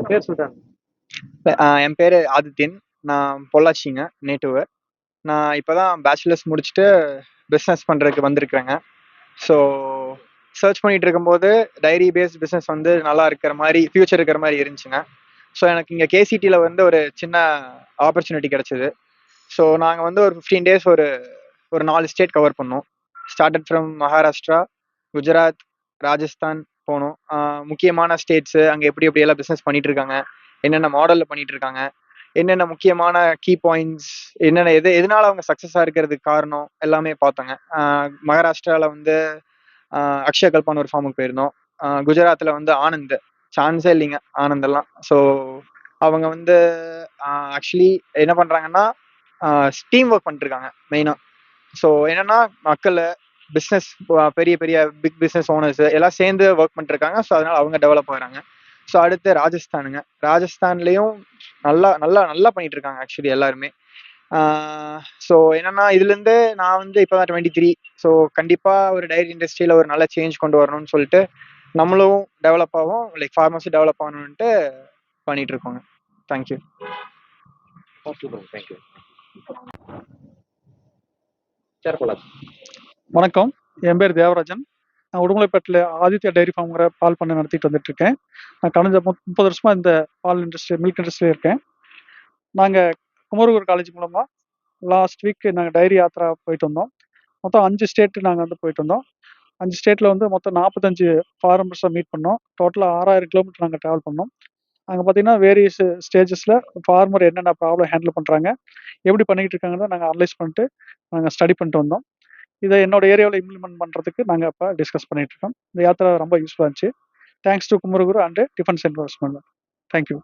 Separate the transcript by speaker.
Speaker 1: பேர் சொல்றேன். என் பேர் ஆதித்யன். நான் பொள்ளாச்சிங்க நேட்டிவ். நான் இப்போ தான் பேச்சுலர்ஸ் முடிச்சுட்டு பிஸ்னஸ் பண்ணுறதுக்கு வந்திருக்கிறேங்க. ஸோ சர்ச் பண்ணிட்டு இருக்கும்போது டைரி பேஸ்ட் பிஸ்னஸ் வந்து நல்லா இருக்கிற மாதிரி ஃபியூச்சர் இருக்கிற மாதிரி இருந்துச்சுங்க. ஸோ எனக்கு இங்கே கேசிடியில் வந்து ஒரு சின்ன ஆப்பர்ச்சுனிட்டி கிடச்சிது. ஸோ நாங்கள் வந்து ஒரு 15 days ஒரு ஒரு 4 ஸ்டேட் கவர் பண்ணோம். ஸ்டார்டட் ஃப்ரம் மகாராஷ்டிரா, குஜராத், ராஜஸ்தான் போனோம். முக்கியமான ஸ்டேட்ஸு அங்கே எப்படி எப்படியெல்லாம் பிஸ்னஸ் பண்ணிட்டு இருக்காங்க, என்னென்ன மாடலில் பண்ணிட்டு இருக்காங்க, என்னென்ன முக்கியமான கீ பாயிண்ட்ஸ், என்னென்ன எதனால அவங்க சக்ஸஸாக இருக்கிறதுக்கு காரணம் எல்லாமே பார்த்தோங்க. மகாராஷ்டிராவில் வந்து அக்ஷய கல்பான்னு ஒரு ஃபார்முக்கு போயிருந்தோம். குஜராத்தில் வந்து ஆனந்த், சான்ஸே இல்லைங்க ஆனந்தெல்லாம். ஸோ அவங்க வந்து ஆக்சுவலி என்ன பண்ணுறாங்கன்னா டீம் ஒர்க் பண்ணிட்டுருக்காங்க மெயினாக. ஸோ என்னன்னா மக்கள் பிஸ்னஸ் பெரிய பெரிய பிக் பிஸ்னஸ் ஓனர்ஸ் எல்லாம் சேர்ந்து ஒர்க் பண்ணிருக்காங்க. ஸோ அதனால அவங்க டெவலப் ஆகுறாங்க. ஸோ அடுத்து ராஜஸ்தானுங்க. ராஜஸ்தான்லேயும் நல்லா நல்லா நல்லா பண்ணிட்டு இருக்காங்க ஆக்சுவலி எல்லாருமே. ஸோ என்னன்னா இதுலேருந்து நான் வந்து இப்போ தான் 23. ஸோ கண்டிப்பாக ஒரு டைரி இண்டஸ்ட்ரியில் ஒரு நல்ல சேஞ்ச் கொண்டு வரணும்னு சொல்லிட்டு நம்மளும் டெவலப் ஆகும், லைக் ஃபார்மசி டெவலப் ஆகணுன்ட்டு பண்ணிட்டு இருக்கோங்க. தேங்க்யூ.
Speaker 2: தேங்க்யூ.
Speaker 3: வணக்கம், என் பேர் தேவராஜன். நான் உடுமலைப்பேட்டில் ஆதித்யா டைரி ஃபார்ம்ங்கிற பால் பண்ணை நடத்திட்டு வந்துட்டு இருக்கேன். நான் கடந்த 30 வருஷமா இந்த பால் இண்டஸ்ட்ரி மில்க் இண்டஸ்ட்ரியில் இருக்கேன். நாங்கள் குமரகுரு காலேஜ் மூலமாக லாஸ்ட் வீக் நாங்கள் டைரி யாத்திரா போயிட்டு வந்தோம். மொத்தம் 5 ஸ்டேட்டு நாங்கள் வந்து போயிட்டு வந்தோம். 5 ஸ்டேட்டில் வந்து மொத்தம் 45 ஃபார்மர்ஸை மீட் பண்ணோம். டோட்டலாக 6000 கிலோமீட்டர் நாங்கள் ட்ராவல் பண்ணோம். அங்கே பார்த்தீங்கன்னா வேரியஸ் ஸ்டேஜஸில் ஃபார்மர் என்னென்ன ப்ராப்ளம் ஹேண்டில் பண்ணுறாங்க, எப்படி பண்ணிக்கிட்டு இருக்காங்கன்னு நாங்கள் அனலைஸ் பண்ணிட்டு நாங்கள் ஸ்டடி பண்ணிட்டு வந்தோம். இதை என்னோட ஏரியாவில் இம்ப்ளிமெண்ட் பண்ணுறதுக்கு நாங்கள் இப்போ டிஸ்கஸ் பண்ணிட்டு இருக்கோம். இந்த யாத்திரை ரொம்ப யூஸ்ஃபுல்லாக இருந்துச்சு. Thanks to Kumaraguru and defence investment. Thank you.